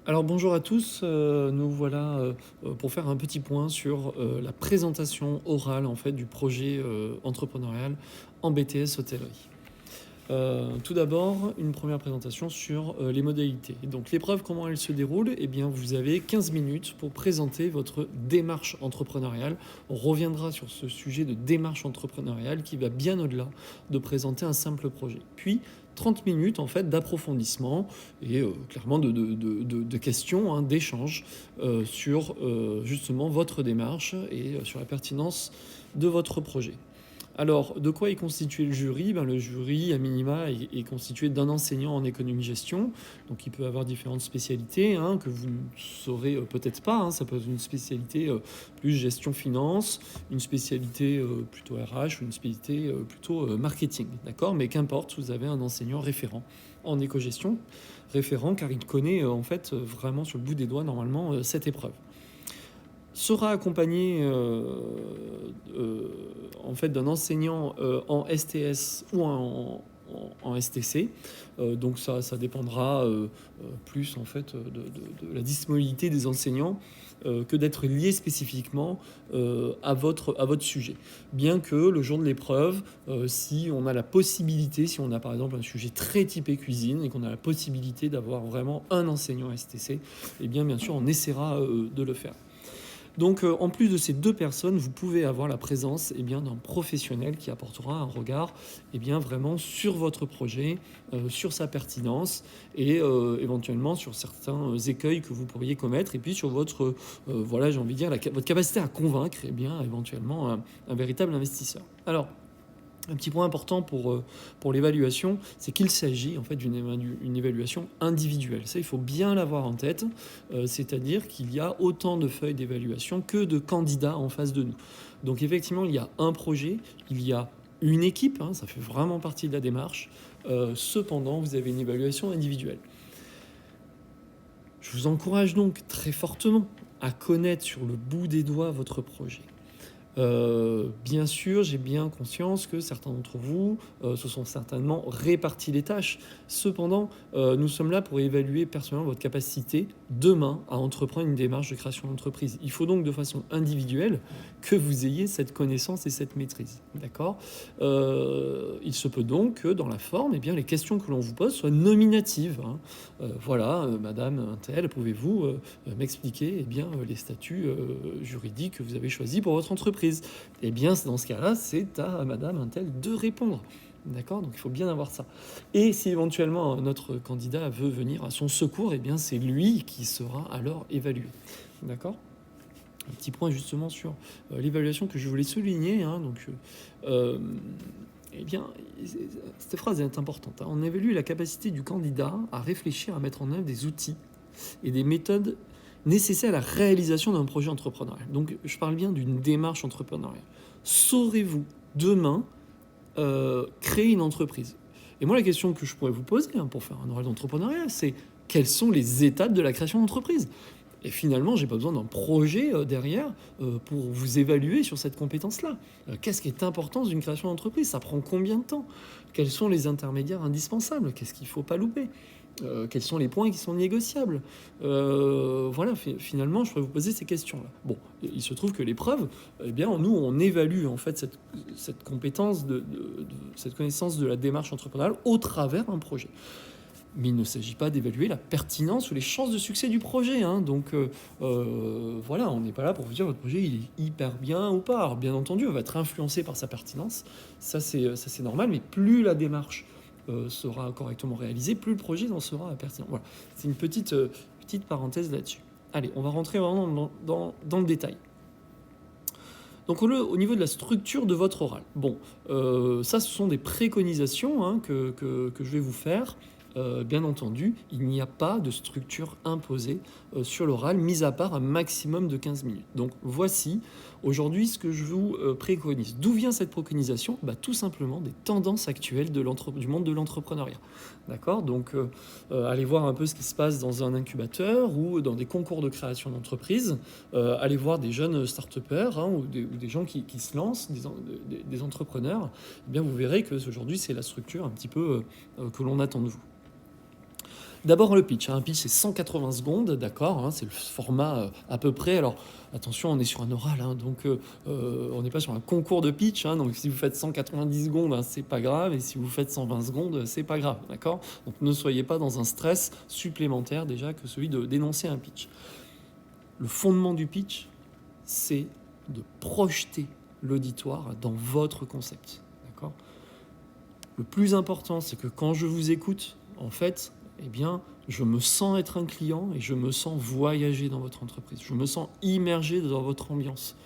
Alors bonjour à tous, nous voilà pour faire un petit point sur la présentation orale en fait du projet entrepreneurial en BTS hôtellerie. Tout d'abord, une première présentation sur les modalités. Donc l'épreuve, comment elle se déroule? Eh bien, vous avez 15 minutes pour présenter votre démarche entrepreneuriale. On reviendra sur ce sujet de démarche entrepreneuriale qui va bien au-delà de présenter un simple projet. Puis 30 minutes en fait d'approfondissement et clairement de questions, hein, d'échanges sur justement votre démarche et sur la pertinence de votre projet. Alors, de quoi est constitué le jury? Le jury, à minima, est constitué d'un enseignant en économie-gestion. Donc, il peut avoir différentes spécialités, hein, que vous ne saurez peut-être pas, hein. Ça peut être une spécialité plus gestion-finance, une spécialité plutôt RH ou une spécialité plutôt marketing. D'accord? Mais qu'importe, vous avez un enseignant référent en éco-gestion, référent car il connaît en fait vraiment sur le bout des doigts normalement cette épreuve sera accompagné euh, en fait d'un enseignant en STS ou en STC. Donc ça dépendra plus en fait de la disponibilité des enseignants que d'être lié spécifiquement à votre sujet. Bien que le jour de l'épreuve, si on a la possibilité, si on a par exemple un sujet très typé cuisine et qu'on a la possibilité d'avoir vraiment un enseignant STC, eh bien sûr on essaiera de le faire. Donc, en plus de ces deux personnes, vous pouvez avoir la présence d'un professionnel qui apportera un regard vraiment sur votre projet, sur sa pertinence et éventuellement sur certains écueils que vous pourriez commettre et puis sur votre, voilà, j'ai envie de dire, votre capacité à convaincre éventuellement un véritable investisseur. Alors, un petit point important pour l'évaluation, c'est qu'il s'agit en fait d'une évaluation individuelle. Ça, il faut bien l'avoir en tête, c'est-à-dire qu'il y a autant de feuilles d'évaluation que de candidats en face de nous. Donc effectivement, il y a un projet, il y a une équipe, hein, ça fait vraiment partie de la démarche. Cependant, vous avez une évaluation individuelle. Je vous encourage donc très fortement à connaître sur le bout des doigts votre projet. Bien sûr, j'ai bien conscience que certains d'entre vous se sont certainement répartis les tâches. Cependant, nous sommes là pour évaluer personnellement votre capacité demain à entreprendre une démarche de création d'entreprise. Il faut donc de façon individuelle que vous ayez cette connaissance et cette maîtrise. D'accord? Il se peut donc que dans la forme, les questions que l'on vous pose soient nominatives, hein. Voilà, Madame Untel, pouvez-vous m'expliquer les statuts juridiques que vous avez choisis pour votre entreprise? Eh bien, dans ce cas-là, c'est à Madame Untel de répondre. D'accord? Donc il faut bien avoir ça. Et si éventuellement notre candidat veut venir à son secours, c'est lui qui sera alors évalué. D'accord? Un petit point justement sur l'évaluation que je voulais souligner, hein. Eh bien, cette phrase est importante, hein. On évalue la capacité du candidat à réfléchir, à mettre en œuvre des outils et des méthodes nécessaires à la réalisation d'un projet entrepreneurial. Donc, je parle bien d'une démarche entrepreneuriale. Saurez-vous demain créer une entreprise? Et moi, la question que je pourrais vous poser, hein, pour faire un oral d'entrepreneuriat, c'est quelles sont les étapes de la création d'entreprise? Et finalement, j'ai pas besoin d'un projet derrière pour vous évaluer sur cette compétence-là. Qu'est-ce qui est important d'une création d'entreprise? Ça prend combien de temps? Quels sont les intermédiaires indispensables? Qu'est-ce qu'il ne faut pas louper? Quels sont les points qui sont négociables? Voilà, finalement, je pourrais vous poser ces questions-là. Bon, il se trouve que l'épreuve, nous, on évalue en fait cette compétence, cette connaissance de la démarche entrepreneuriale au travers d'un projet. Mais il ne s'agit pas d'évaluer la pertinence ou les chances de succès du projet, hein. Donc voilà, on n'est pas là pour vous dire votre projet il est hyper bien ou pas. Alors bien entendu, on va être influencé par sa pertinence, ça c'est normal, mais plus la démarche sera correctement réalisée, plus le projet en sera pertinent. Voilà, c'est une petite parenthèse là-dessus. Allez, on va rentrer vraiment dans le détail. Donc au niveau de la structure de votre oral, bon, ça ce sont des préconisations, hein, que je vais vous faire. Bien entendu, il n'y a pas de structure imposée sur l'oral, mis à part un maximum de 15 minutes. Donc voici aujourd'hui ce que je vous préconise. D'où vient cette préconisation? Tout simplement des tendances actuelles du monde de l'entrepreneuriat. D'accord? Donc allez voir un peu ce qui se passe dans un incubateur ou dans des concours de création d'entreprise. Allez voir des jeunes start-upers, hein, ou des gens qui se lancent, des entrepreneurs. Eh bien, vous verrez que aujourd'hui, c'est la structure un petit peu que l'on attend de vous. D'abord le pitch. Un pitch, c'est 180 secondes, d'accord, hein, c'est le format à peu près. Alors attention, on est sur un oral, hein, donc on n'est pas sur un concours de pitch. Hein, donc si vous faites 190 secondes, hein, c'est pas grave. Et si vous faites 120 secondes, c'est pas grave, d'accord. Donc ne soyez pas dans un stress supplémentaire déjà que celui de d'énoncer un pitch. Le fondement du pitch, c'est de projeter l'auditoire dans votre concept, d'accord. Le plus important, c'est que quand je vous écoute, en fait, eh bien, je me sens être un client et je me sens voyager dans votre entreprise. Je me sens immergé dans votre ambiance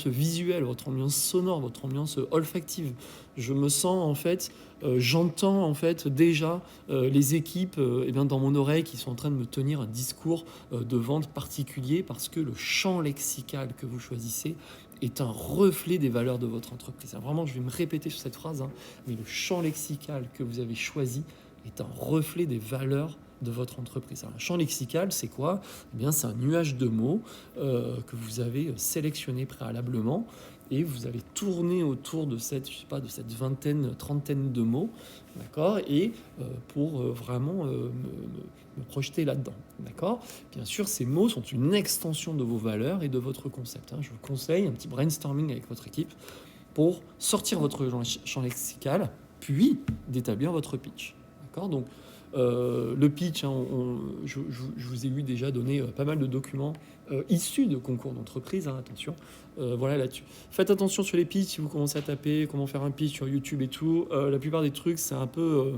visuelle, votre ambiance sonore, votre ambiance olfactive. Je me sens en fait, j'entends en fait déjà les équipes eh bien, dans mon oreille qui sont en train de me tenir un discours de vente particulier parce que le champ lexical que vous choisissez est un reflet des valeurs de votre entreprise. Vraiment, je vais me répéter sur cette phrase, hein, mais le champ lexical que vous avez choisi est un reflet des valeurs de votre entreprise. Alors, un champ lexical, c'est quoi? Eh bien, c'est un nuage de mots que vous avez sélectionné préalablement et vous allez tourner autour de cette, je sais pas, de cette vingtaine, trentaine de mots, d'accord, et pour vraiment me projeter là-dedans, d'accord. Bien sûr, ces mots sont une extension de vos valeurs et de votre concept. Hein. Je vous conseille un petit brainstorming avec votre équipe pour sortir votre champ lexical, puis d'établir votre pitch. D'accord. Donc, le pitch, hein, je vous ai eu déjà donné pas mal de documents issus de concours d'entreprise, hein, attention, voilà là-dessus. Faites attention sur les pitchs, si vous commencez à taper comment faire un pitch sur YouTube et tout, la plupart des trucs, c'est un peu,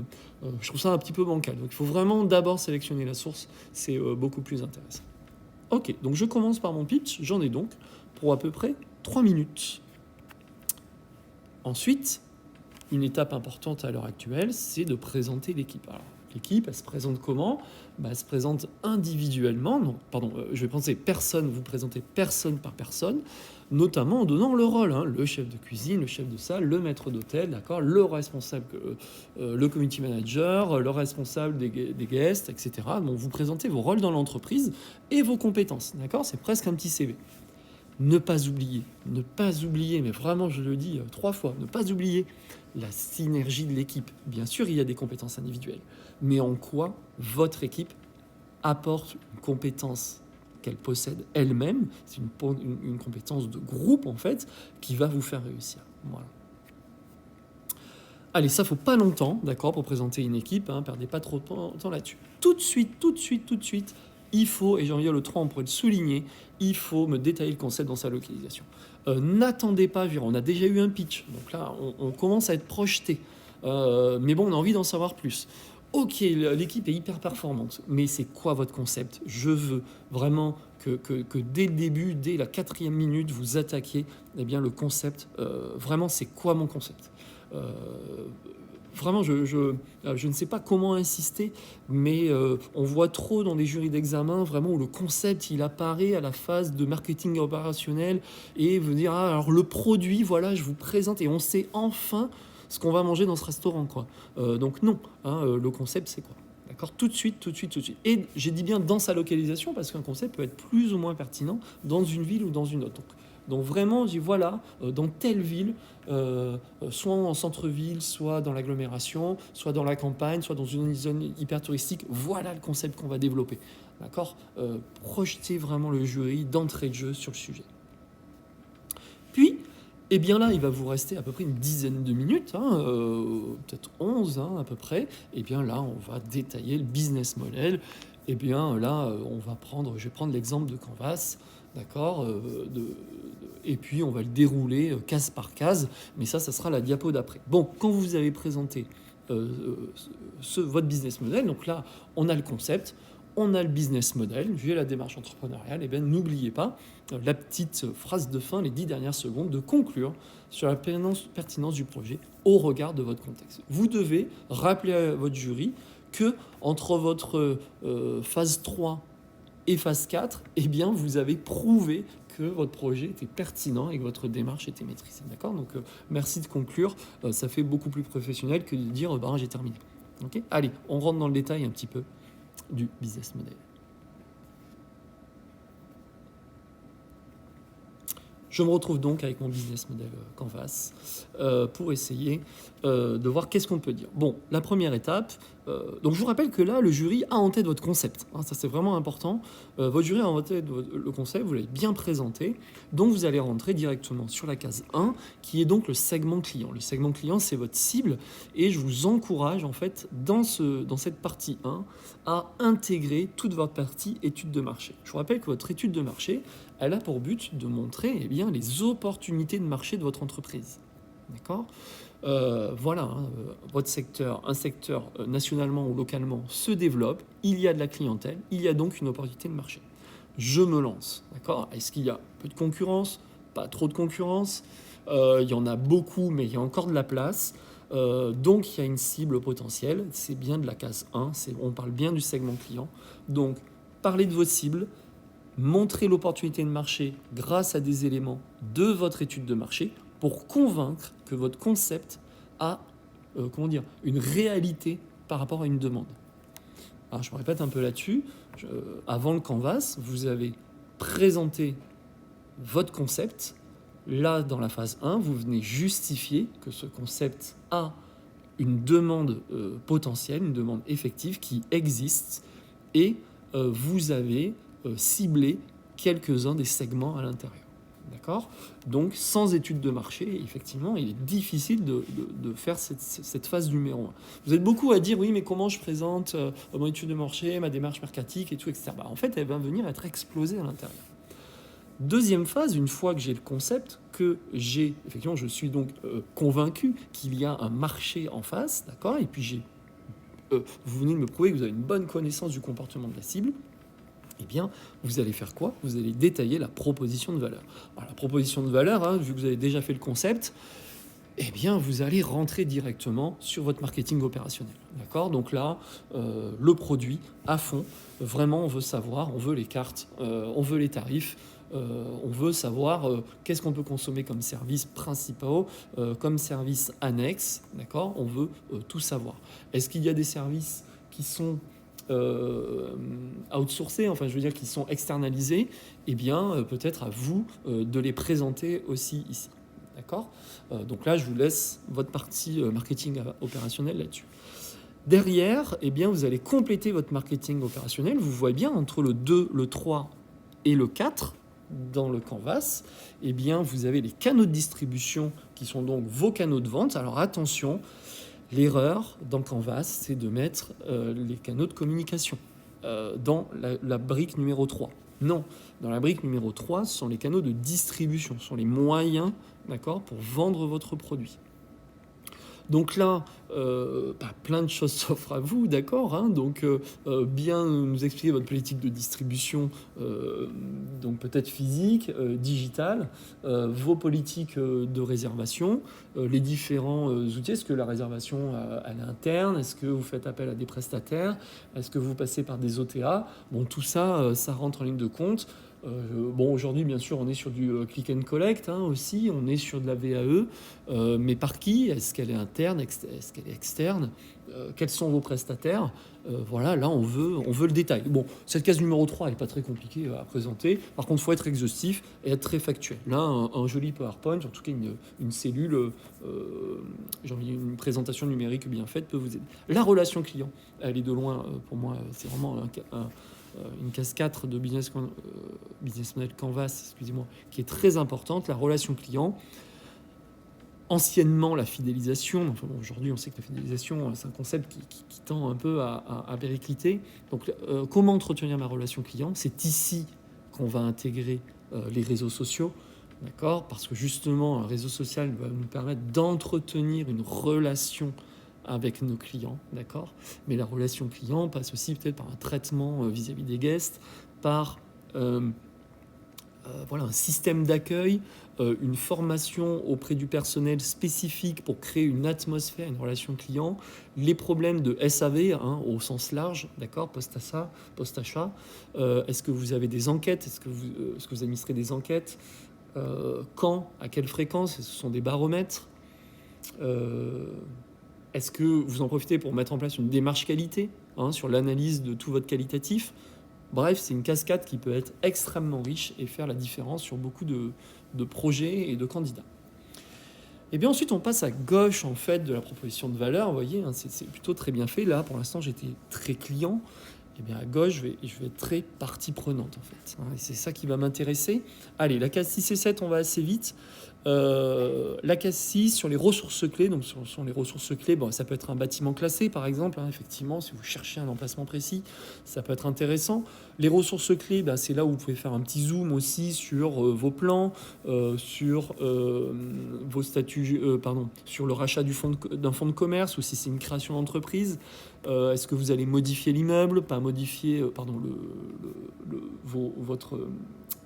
je trouve ça un petit peu bancal. Donc il faut vraiment d'abord sélectionner la source, c'est beaucoup plus intéressant. Ok, donc je commence par mon pitch, j'en ai donc pour à peu près 3 minutes. Ensuite, une étape importante à l'heure actuelle, c'est de présenter l'équipe. Alors, l'équipe, elle se présente comment? Elle se présente individuellement. Non, pardon, je vais penser personne, vous présentez personne par personne, notamment en donnant le rôle. Hein, le chef de cuisine, le chef de salle, le maître d'hôtel, d'accord, le responsable, le community manager, le responsable des guests, etc. Donc, vous présentez vos rôles dans l'entreprise et vos compétences, d'accord. C'est presque un petit CV. Ne pas oublier, mais vraiment je le dis 3 fois, ne pas oublier la synergie de l'équipe. Bien sûr, il y a des compétences individuelles, mais en quoi votre équipe apporte une compétence qu'elle possède elle-même, c'est une compétence de groupe en fait, qui va vous faire réussir. Voilà. Allez, ça faut pas longtemps, d'accord, pour présenter une équipe, hein, perdez pas trop de temps là-dessus. Tout de suite, il faut, et j'ai envie de dire le 3, on pourrait le souligner, il faut me détailler le concept dans sa localisation. N'attendez pas, on a déjà eu un pitch, donc là on commence à être projeté, mais bon, on a envie d'en savoir plus. Ok, l'équipe est hyper performante, mais c'est quoi votre concept? Je veux vraiment que dès le début, dès la 4e minute, vous attaquiez eh bien, le concept. Vraiment, c'est quoi mon concept? Vraiment, je ne sais pas comment insister, mais on voit trop dans des jurys d'examen vraiment où le concept il apparaît à la phase de marketing opérationnel et vous dire ah, alors le produit voilà je vous présente et on sait enfin ce qu'on va manger dans ce restaurant quoi. Donc non, hein, le concept c'est quoi? D'accord, tout de suite. Et j'ai dit bien dans sa localisation parce qu'un concept peut être plus ou moins pertinent dans une ville ou dans une autre. Donc vraiment, je dis voilà, dans telle ville, soit en centre-ville, soit dans l'agglomération, soit dans la campagne, soit dans une zone hyper touristique, voilà le concept qu'on va développer. D'accord, projetez vraiment le jury d'entrée de jeu sur le sujet. Puis, et bien là, il va vous rester à peu près une dizaine de minutes, hein, peut-être 11 hein, à peu près. Et bien là, on va détailler le business model. Et bien là, je vais prendre l'exemple de Canvas, d'accord, et puis on va le dérouler case par case. Mais ça sera la diapo d'après. Bon, quand vous avez présenté votre business model, donc là, on a le concept. On a le business model, j'ai la démarche entrepreneuriale, et bien n'oubliez pas la petite phrase de fin, les 10 dernières secondes, de conclure sur la pertinence du projet au regard de votre contexte. Vous devez rappeler à votre jury que entre votre phase 3 et phase 4, eh bien, vous avez prouvé que votre projet était pertinent et que votre démarche était maîtrisée. D'accord ? Donc, merci de conclure. Ça fait beaucoup plus professionnel que de dire j'ai terminé. Okay ? Allez, on rentre dans le détail un petit peu du business model. Je me retrouve donc avec mon business model Canvas pour essayer de voir qu'est-ce qu'on peut dire. Bon, la première étape, Donc je vous rappelle que là, le jury a en tête votre concept. Hein, ça, c'est vraiment important. Votre jury a en tête le concept, vous l'avez bien présenté. Donc vous allez rentrer directement sur la case 1, qui est donc le segment client. Le segment client, c'est votre cible. Et je vous encourage, en fait, dans cette partie 1, à intégrer toute votre partie étude de marché. Je vous rappelle que votre étude de marché, elle a pour but de montrer eh bien, les opportunités de marché de votre entreprise. D'accord ? Voilà, hein, votre secteur, un secteur nationalement ou localement se développe, il y a de la clientèle, il y a donc une opportunité de marché. Je me lance, d'accord ? Est-ce qu'il y a peu de concurrence ? Pas trop de concurrence. Il y en a beaucoup, mais il y a encore de la place. Donc il y a une cible potentielle, c'est bien de la case 1, on parle bien du segment client. Donc parlez de vos cibles, montrez l'opportunité de marché grâce à des éléments de votre étude de marché pour convaincre que votre concept a une réalité par rapport à une demande. Alors, je me répète un peu là-dessus. Avant le canvas, vous avez présenté votre concept. Là, dans la phase 1, vous venez justifier que ce concept a une demande potentielle, une demande effective qui existe, et vous avez ciblé quelques-uns des segments à l'intérieur. D'accord ? Donc, sans étude de marché, effectivement, il est difficile de faire cette phase numéro 1. Vous êtes beaucoup à dire, oui, mais comment je présente mon étude de marché, ma démarche mercatique et tout, etc. Bah, en fait, elle va venir être explosée à l'intérieur. Deuxième phase, une fois que j'ai le concept, effectivement, je suis donc convaincu qu'il y a un marché en face, d'accord ? Et puis, vous venez de me prouver que vous avez une bonne connaissance du comportement de la cible. Eh bien, vous allez faire quoi ? Vous allez détailler la proposition de valeur. Alors, la proposition de valeur, hein, vu que vous avez déjà fait le concept, eh bien, vous allez rentrer directement sur votre marketing opérationnel. D'accord ? Donc là, le produit à fond. Vraiment, on veut savoir, on veut les cartes, on veut les tarifs, on veut savoir qu'est-ce qu'on peut consommer comme services principaux, comme services annexes. D'accord ? On veut tout savoir. Est-ce qu'il y a des services qui sont outsourcés, enfin je veux dire qui sont externalisés, eh bien peut-être à vous de les présenter aussi ici. D'accord ? Donc là, je vous laisse votre partie marketing opérationnel là-dessus. Derrière, eh bien, vous allez compléter votre marketing opérationnel. Vous voyez bien, entre le 2, le 3 et le 4, dans le canvas, eh bien, vous avez les canaux de distribution qui sont donc vos canaux de vente. Alors attention, l'erreur dans Canvas, c'est de mettre les canaux de communication dans la brique numéro 3. Non, dans la brique numéro 3, ce sont les canaux de distribution, ce sont les moyens, d'accord, pour vendre votre produit. Donc là, plein de choses s'offrent à vous, d'accord, hein, donc bien nous expliquer votre politique de distribution, donc peut-être physique, digitale, vos politiques de réservation, les différents outils. Est-ce que la réservation elle est interne ? Est-ce que vous faites appel à des prestataires ? Est-ce que vous passez par des OTA ? Bon, tout ça, ça rentre en ligne de compte. Aujourd'hui, bien sûr, on est sur du click and collect aussi, on est sur de la VAE, mais par qui ? Est-ce qu'elle est interne ? Est-ce qu'elle est externe ? Quels sont vos prestataires ? Voilà, là, on veut le détail. Bon, cette case numéro 3 n'est pas très compliquée à présenter. Par contre, il faut être exhaustif et être très factuel. Là, un joli PowerPoint, en tout cas une cellule, une présentation numérique bien faite peut vous aider. La relation client, elle est de loin, pour moi, c'est vraiment une case 4 de business model Canvas, excusez-moi, qui est très importante. La relation client, anciennement la fidélisation, enfin bon, aujourd'hui on sait que la fidélisation c'est un concept qui tend un peu à péricliter. Donc comment entretenir ma relation client ? C'est ici qu'on va intégrer les réseaux sociaux, d'accord ? Parce que justement un réseau social va nous permettre d'entretenir une relation avec nos clients, d'accord ? Mais la relation client passe aussi peut-être par un traitement vis-à-vis des guests, par un système d'accueil, une formation auprès du personnel spécifique pour créer une atmosphère, une relation client, les problèmes de SAV au sens large, d'accord, post-achat. Est-ce que vous avez des enquêtes ? Est-ce que vous administrez des enquêtes ? Quand ? À quelle fréquence ? Est-ce que ce sont des baromètres ? Est-ce que vous en profitez pour mettre en place une démarche qualité sur l'analyse de tout votre qualitatif ? Bref, c'est une cascade qui peut être extrêmement riche et faire la différence sur beaucoup de projets et de candidats. Et bien ensuite, on passe à gauche en fait de la proposition de valeur. Vous voyez, hein, c'est plutôt très bien fait. Là, pour l'instant, j'étais très client. Et bien à gauche, je vais être très partie prenante en fait. Hein, et c'est ça qui va m'intéresser. Allez, la case 6 et 7, on va assez vite. La case 6 sur les ressources clés. Donc, ce sont les ressources clés. Bon, ça peut être un bâtiment classé, par exemple. Hein, effectivement, si vous cherchez un emplacement précis, ça peut être intéressant. Les ressources clés, ben, c'est là où vous pouvez faire un petit zoom aussi sur vos plans, sur vos statuts, pardon, sur le rachat d'un fonds de commerce ou si c'est une création d'entreprise. Est-ce que vous allez modifier l'immeuble, pas modifier, pardon, votre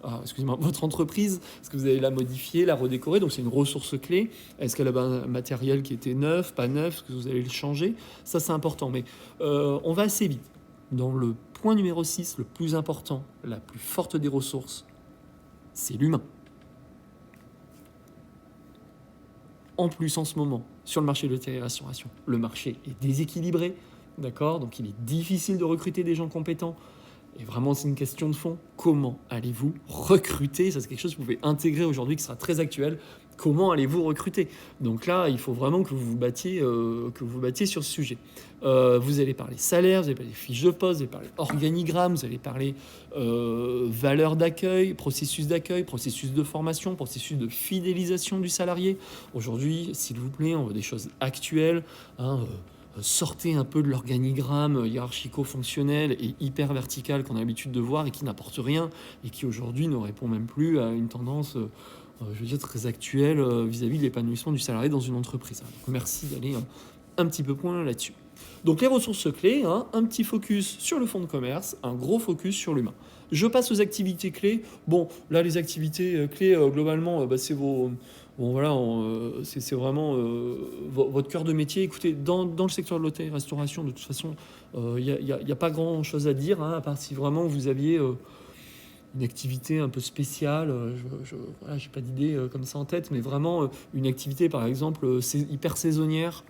votre entreprise, est-ce que vous allez la modifier, la redécorer? Donc c'est une ressource clé. Est-ce qu'elle a un matériel qui était neuf, pas neuf? Est-ce que vous allez le changer? Ça, c'est important. Mais on va assez vite. Dans le point numéro 6, le plus important, la plus forte des ressources, c'est l'humain. En plus, en ce moment, sur le marché de l'hôtellerie-restauration, le marché est déséquilibré, d'accord? Donc il est difficile de recruter des gens compétents. Et vraiment, c'est une question de fond. Comment allez-vous recruter? Ça, c'est quelque chose que vous pouvez intégrer aujourd'hui, qui sera très actuel. Comment allez-vous recruter? Donc là, il faut vraiment que vous vous battiez sur ce sujet. Vous allez parler salaire, vous allez parler fiches de poste, vous allez parler organigramme, vous allez parler valeur d'accueil, processus de formation, processus de fidélisation du salarié. Aujourd'hui, s'il vous plaît, on veut des choses actuelles. Hein, sortez un peu de l'organigramme hiérarchico-fonctionnel et hyper vertical qu'on a l'habitude de voir et qui n'apporte rien et qui aujourd'hui ne répond même plus à une tendance, je veux dire, très actuelle vis-à-vis de l'épanouissement du salarié dans une entreprise. Donc, merci d'aller un petit peu point là-dessus. Donc les ressources clés, hein, un petit focus sur le fonds de commerce, un gros focus sur l'humain. Je passe aux activités clés. Bon, là, les activités clés, globalement, c'est vos... Bon voilà, c'est vraiment votre cœur de métier. Écoutez, dans le secteur de l'hôtellerie-restauration, de toute façon, il n'y a pas grand-chose à dire, hein, à part si vraiment vous aviez une activité un peu spéciale. Voilà, j'ai pas d'idée comme ça en tête, mais vraiment une activité, par exemple, hyper saisonnière,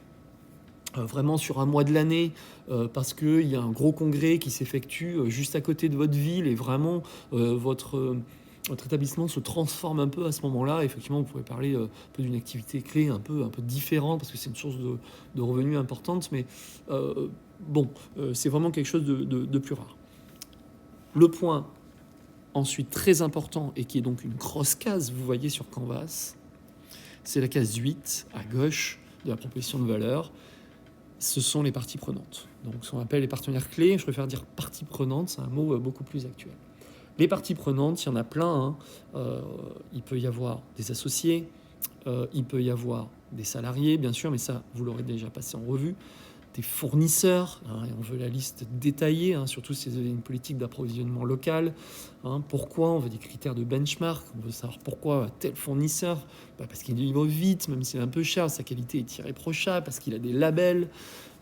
vraiment sur un mois de l'année, parce qu'il y a un gros congrès qui s'effectue juste à côté de votre ville et vraiment votre établissement se transforme un peu à ce moment-là. Effectivement, vous pouvez parler un peu d'une activité clé un peu différente parce que c'est une source de revenus importante, mais c'est vraiment quelque chose de plus rare. Le point ensuite très important et qui est donc une grosse case, vous voyez sur Canvas, c'est la case 8 à gauche de la proposition de valeur. Ce sont les parties prenantes. Donc, ce qu'on appelle les partenaires clés, je préfère dire parties prenantes, c'est un mot beaucoup plus actuel. Les parties prenantes, il y en a plein. Hein. Il peut y avoir des associés, il peut y avoir des salariés, bien sûr, mais ça, vous l'aurez déjà passé en revue. Des fournisseurs, hein, et on veut la liste détaillée, hein, surtout si vous avez une politique d'approvisionnement local. Hein. Pourquoi? On veut des critères de benchmark, on veut savoir pourquoi tel fournisseur, parce qu'il livre vite, même s'il est un peu cher, sa qualité est irréprochable, parce qu'il a des labels,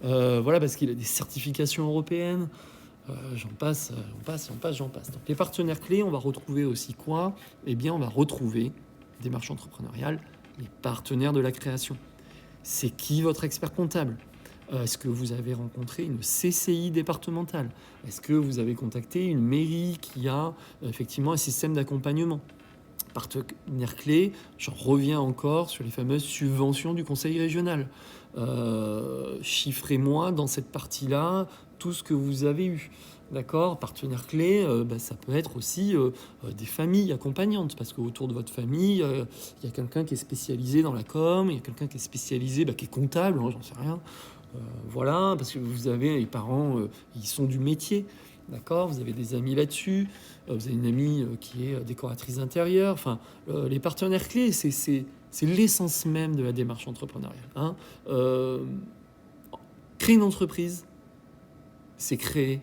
parce qu'il a des certifications européennes. J'en passe. Donc, les partenaires clés, on va retrouver aussi quoi? Eh bien, on va retrouver démarche entrepreneuriale, les partenaires de la création. C'est qui votre expert comptable? Est-ce que vous avez rencontré une CCI départementale? Est-ce que vous avez contacté une mairie qui a effectivement un système d'accompagnement? Partenaire clé, j'en reviens encore sur les fameuses subventions du conseil régional. Chiffrez-moi dans cette partie-là tout ce que vous avez eu. D'accord? Partenaire clé, ça peut être aussi des familles accompagnantes, parce qu'autour de votre famille, il y a quelqu'un qui est spécialisé dans la com, il y a quelqu'un qui est spécialisé, qui est comptable, hein, j'en sais rien. Voilà, parce que vous avez les parents, ils sont du métier. D'accord, vous avez des amis là-dessus, vous avez une amie qui est décoratrice d'intérieur. Enfin, les partenaires clés, c'est l'essence même de la démarche entrepreneuriale. Hein. Créer une entreprise, c'est créer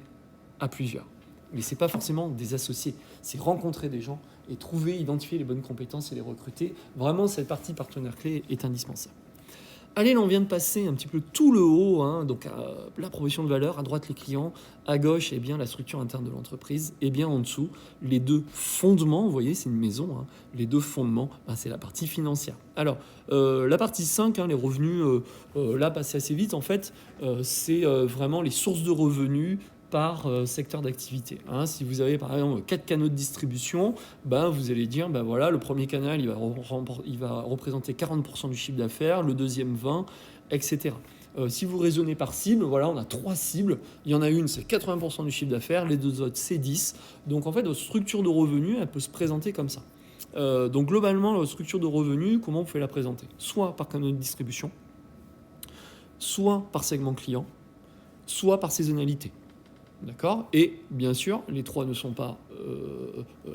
à plusieurs. Mais c'est pas forcément des associés, c'est rencontrer des gens et trouver, identifier les bonnes compétences et les recruter. Vraiment, cette partie partenaire clé est indispensable. Allez, là, on vient de passer un petit peu tout le haut, hein, donc la proposition de valeur, à droite les clients, à gauche, la structure interne de l'entreprise, et bien en dessous, les deux fondements, vous voyez, c'est une maison, hein, les deux fondements, c'est la partie financière. Alors, la partie 5, les revenus, là, passez assez vite, en fait, c'est vraiment les sources de revenus par secteur d'activité. Hein. Si vous avez par exemple 4 canaux de distribution, vous allez dire, voilà, le premier canal, il va représenter 40% du chiffre d'affaires, le deuxième 20%, etc. Si vous raisonnez par cible, voilà, on a 3 cibles. Il y en a une, c'est 80% du chiffre d'affaires, les 2 autres, c'est 10%. Donc en fait, votre structure de revenus, elle peut se présenter comme ça. Donc globalement, la structure de revenus, comment vous pouvez la présenter? Soit par canal de distribution, soit par segment client, soit par saisonnalité. D'accord? Et bien sûr, les 3 ne sont pas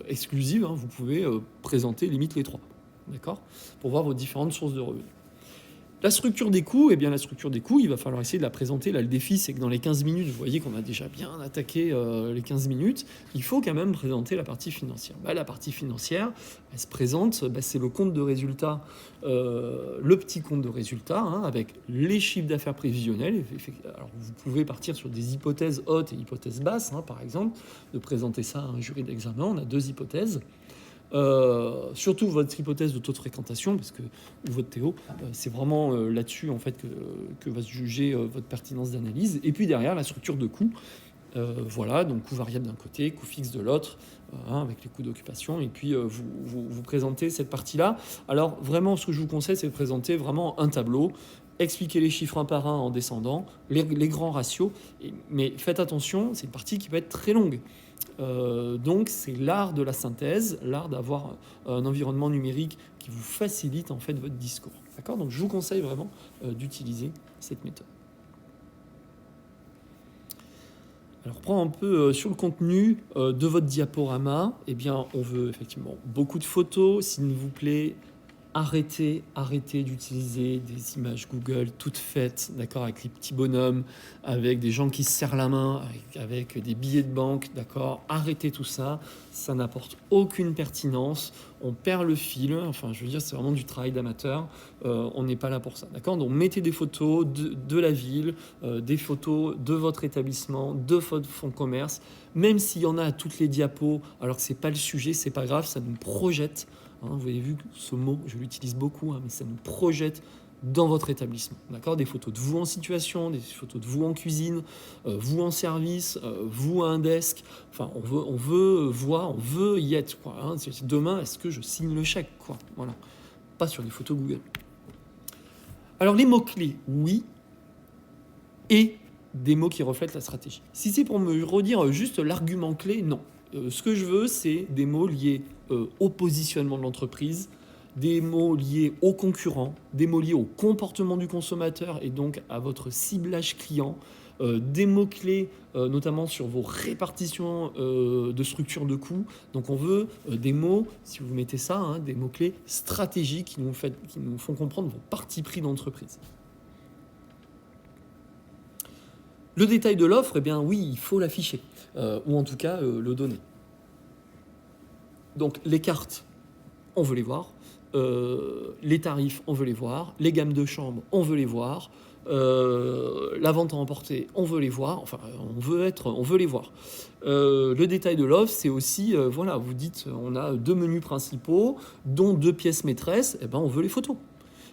exclusives. Hein, vous pouvez présenter limite les 3. D'accord? Pour voir vos différentes sources de revenus. La structure des coûts, la structure des coûts, il va falloir essayer de la présenter. Là, le défi, c'est que dans les 15 minutes, vous voyez qu'on a déjà bien attaqué les 15 minutes, il faut quand même présenter la partie financière. La partie financière, elle se présente, c'est le compte de résultat, le petit compte de résultat, hein, avec les chiffres d'affaires prévisionnels. Alors, vous pouvez partir sur des hypothèses hautes et hypothèses basses, hein, par exemple, de présenter ça à un jury d'examen. On a 2 hypothèses. Surtout votre hypothèse de taux de fréquentation, parce que ou votre TO, c'est vraiment là-dessus en fait que va se juger votre pertinence d'analyse. Et puis derrière, la structure de coûts, voilà, donc coût variable d'un côté, coût fixe de l'autre, avec les coûts d'occupation. Et puis vous présentez cette partie-là. Alors vraiment, ce que je vous conseille, c'est de présenter vraiment un tableau. Expliquer les chiffres un par un en descendant, les grands ratios, mais faites attention, c'est une partie qui peut être très longue. Donc c'est l'art de la synthèse, l'art d'avoir un environnement numérique qui vous facilite en fait votre discours. D'accord? Donc je vous conseille vraiment d'utiliser cette méthode. Alors, prends un peu sur le contenu de votre diaporama. On veut effectivement beaucoup de photos, s'il vous plaît. Arrêtez d'utiliser des images Google toutes faites, d'accord, avec les petits bonhommes, avec des gens qui se serrent la main, avec des billets de banque, d'accord. Arrêtez tout ça, ça n'apporte aucune pertinence, on perd le fil, enfin je veux dire c'est vraiment du travail d'amateur, on n'est pas là pour ça, d'accord. Donc mettez des photos de la ville, des photos de votre établissement, de votre fonds de commerce, même s'il y en a à toutes les diapos, alors que c'est pas le sujet, c'est pas grave, ça nous projette. Hein, vous avez vu ce mot, je l'utilise beaucoup, mais ça nous projette dans votre établissement. D'accord? Des photos de vous en situation, des photos de vous en cuisine, vous en service, vous à un desk. Enfin, on veut voir, on veut y être. Quoi, hein. Demain, est-ce que je signe le chèque, quoi? Voilà. Pas sur les photos Google. Alors, les mots-clés, oui. Et des mots qui reflètent la stratégie. Si c'est pour me redire juste l'argument clé, non. Ce que je veux, c'est des mots liés au positionnement de l'entreprise, des mots liés aux concurrents, des mots liés au comportement du consommateur et donc à votre ciblage client, des mots-clés notamment sur vos répartitions de structure de coûts. Donc on veut des mots, si vous mettez ça, hein, des mots-clés stratégiques qui nous font comprendre vos partis pris d'entreprise. Le détail de l'offre, oui, il faut l'afficher, ou en tout cas le donner. Donc les cartes, on veut les voir. Les tarifs, on veut les voir. Les gammes de chambres, on veut les voir. La vente à emporter, on veut les voir. Enfin, on veut les voir. Le détail de l'offre, c'est aussi, voilà, vous dites, on a 2 menus principaux, dont 2 pièces maîtresses. On veut les photos.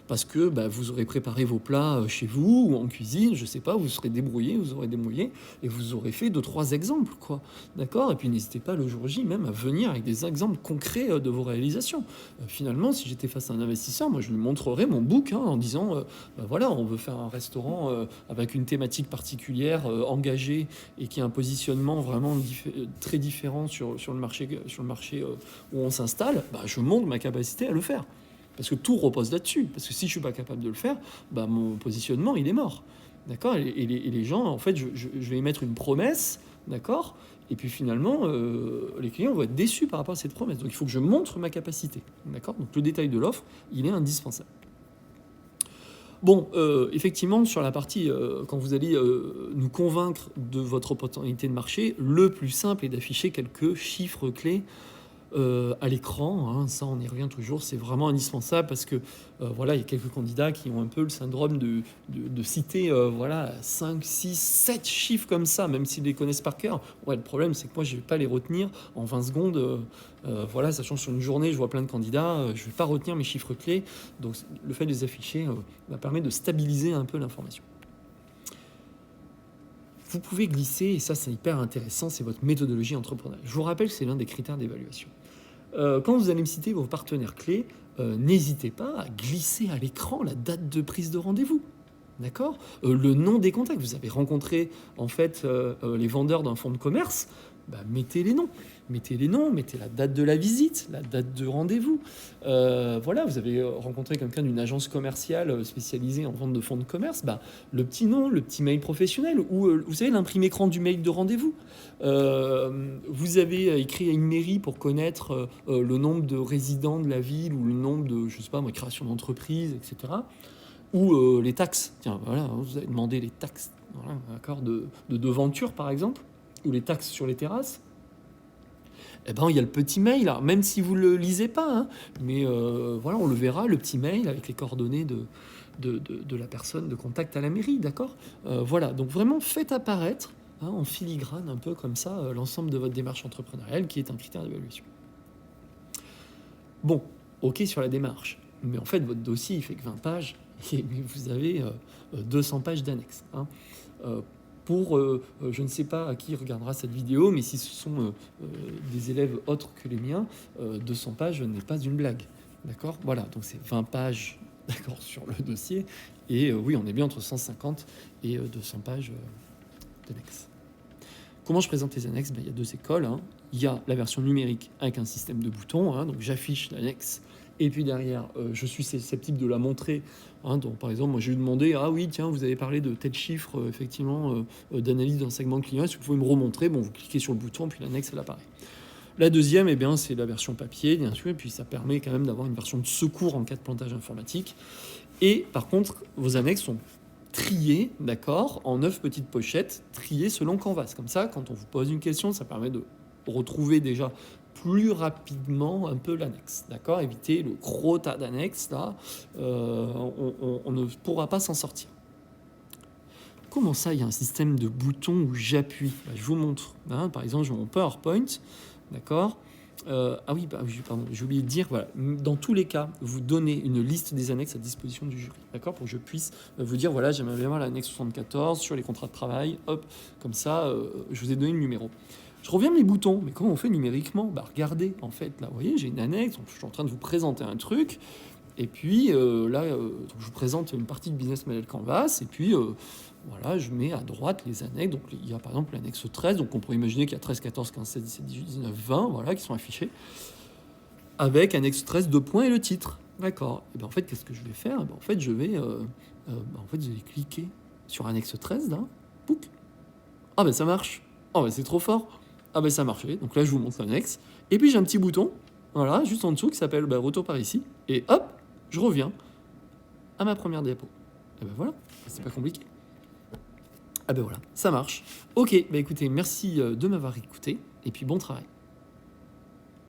Parce que vous aurez préparé vos plats chez vous ou en cuisine, je sais pas, vous serez débrouillé, vous aurez débrouillé et vous aurez fait 2-3 exemples, quoi. D'accord? Et puis n'hésitez pas le jour J même à venir avec des exemples concrets de vos réalisations. Finalement, si j'étais face à un investisseur, moi je lui montrerais mon book en disant voilà, on veut faire un restaurant avec une thématique particulière, engagée et qui a un positionnement vraiment très différent sur le marché où on s'installe. Je montre ma capacité à le faire. Parce que tout repose là-dessus. Parce que si je ne suis pas capable de le faire, mon positionnement, il est mort. D'accord? Et les gens, en fait, je vais émettre une promesse, d'accord? Et puis finalement, les clients vont être déçus par rapport à cette promesse. Donc il faut que je montre ma capacité. D'accord? Donc le détail de l'offre, il est indispensable. Bon, effectivement, sur la partie, quand vous allez nous convaincre de votre opportunité de marché, le plus simple est d'afficher quelques chiffres clés à l'écran, hein, ça on y revient toujours, c'est vraiment indispensable parce que voilà, il y a quelques candidats qui ont un peu le syndrome de citer 5, 6, 7 chiffres comme ça, même s'ils les connaissent par cœur. Ouais, le problème c'est que moi je vais pas les retenir en 20 secondes, voilà, sachant que sur une journée je vois plein de candidats, je vais pas retenir mes chiffres clés, donc le fait de les afficher permet de stabiliser un peu l'information. vous pouvez glisser, et ça c'est hyper intéressant, c'est votre méthodologie entrepreneuriale. Je vous rappelle que c'est l'un des critères d'évaluation. Quand vous allez me citer vos partenaires clés, n'hésitez pas à glisser à l'écran la date de prise de rendez-vous. D'accord. Le nom des contacts. Vous avez rencontré en fait les vendeurs d'un fonds de commerce. Bah, mettez les noms, mettez la date de la visite, la date de rendez-vous. Voilà, vous avez rencontré quelqu'un d'une agence commerciale spécialisée en vente de fonds de commerce. Bah, le petit nom, le petit mail professionnel, ou vous savez l'imprime écran du mail de rendez-vous. Vous avez écrit à une mairie pour connaître le nombre de résidents de la ville ou le nombre de, je sais pas, création d'entreprise, etc. Ou les taxes. Tiens, voilà, vous avez demandé les taxes, voilà, d'accord, de devanture, par exemple, ou les taxes sur les terrasses. Eh ben, il y a le petit mail, là, même si vous ne le lisez pas, hein, mais voilà, on le verra, le petit mail avec les coordonnées de la personne de contact à la mairie, d'accord. Voilà, donc vraiment, faites apparaître en filigrane, un peu comme ça, l'ensemble de votre démarche entrepreneuriale, qui est un critère d'évaluation. Bon, ok sur la démarche, mais en fait, votre dossier, il fait que 20 pages, et vous avez 200 pages d'annexes. Pour, je ne sais pas à qui regardera cette vidéo, mais si ce sont des élèves autres que les miens, 200 pages n'est pas une blague. D'accord. Voilà, donc c'est 20 pages d'accord, sur le dossier, et oui, on est bien entre 150 et 200 pages d'annexes. Comment je présente les annexes? Il y a deux écoles. Il y a la version numérique avec un système de boutons, donc j'affiche l'annexe, et puis derrière, je suis susceptible de la montrer. Donc, par exemple, moi j'ai demandé, ah oui, tiens, vous avez parlé de tel chiffre, effectivement, d'analyse d'un segment client, est-ce que vous pouvez me remontrer? Bon, vous cliquez sur le bouton, puis l'annexe, elle apparaît. La deuxième, eh bien, c'est la version papier, bien sûr, et puis ça permet quand même d'avoir une version de secours en cas de plantage informatique. Et par contre, vos annexes sont triées, d'accord, en 9 petites pochettes, triées selon Canvas. Comme ça, quand on vous pose une question, ça permet de retrouver déjà plus rapidement un peu l'annexe, d'accord. Éviter le gros tas d'annexes, là, on ne pourra pas s'en sortir. Comment ça, il y a un système de boutons où j'appuie? Je vous montre. Par exemple, j'ai mon PowerPoint, d'accord. Ah oui, pardon, j'ai oublié de dire, voilà, dans tous les cas, vous donnez une liste des annexes à disposition du jury, d'accord, pour que je puisse vous dire, voilà, j'aimerais bien voir l'annexe 74 sur les contrats de travail, hop, comme ça, je vous ai donné le numéro. Je reviens de mes boutons, mais comment on fait numériquement? Regardez, en fait, là, vous voyez, j'ai une annexe, je suis en train de vous présenter un truc, et puis là, je vous présente une partie de Business Model Canvas, et puis voilà, je mets à droite les annexes. Donc il y a par exemple l'annexe 13, donc on pourrait imaginer qu'il y a 13, 14, 15, 16, 17, 18, 19, 20, voilà, qui sont affichés, avec annexe 13, 2 points et le titre. D'accord. Et bien en fait, qu'est-ce que je vais faire? En fait, je vais cliquer sur annexe 13, là, pouc. Ah ben ça marche. Oh ben c'est trop fort. Ah ben ça a marché. Donc là, je vous montre l'annexe. Et puis j'ai un petit bouton, voilà, juste en dessous, qui s'appelle retour par ici. Et hop, je reviens à ma première diapo. Et ben voilà, c'est pas compliqué. Ah ben voilà, ça marche. Ok, écoutez, merci de m'avoir écouté, et puis bon travail.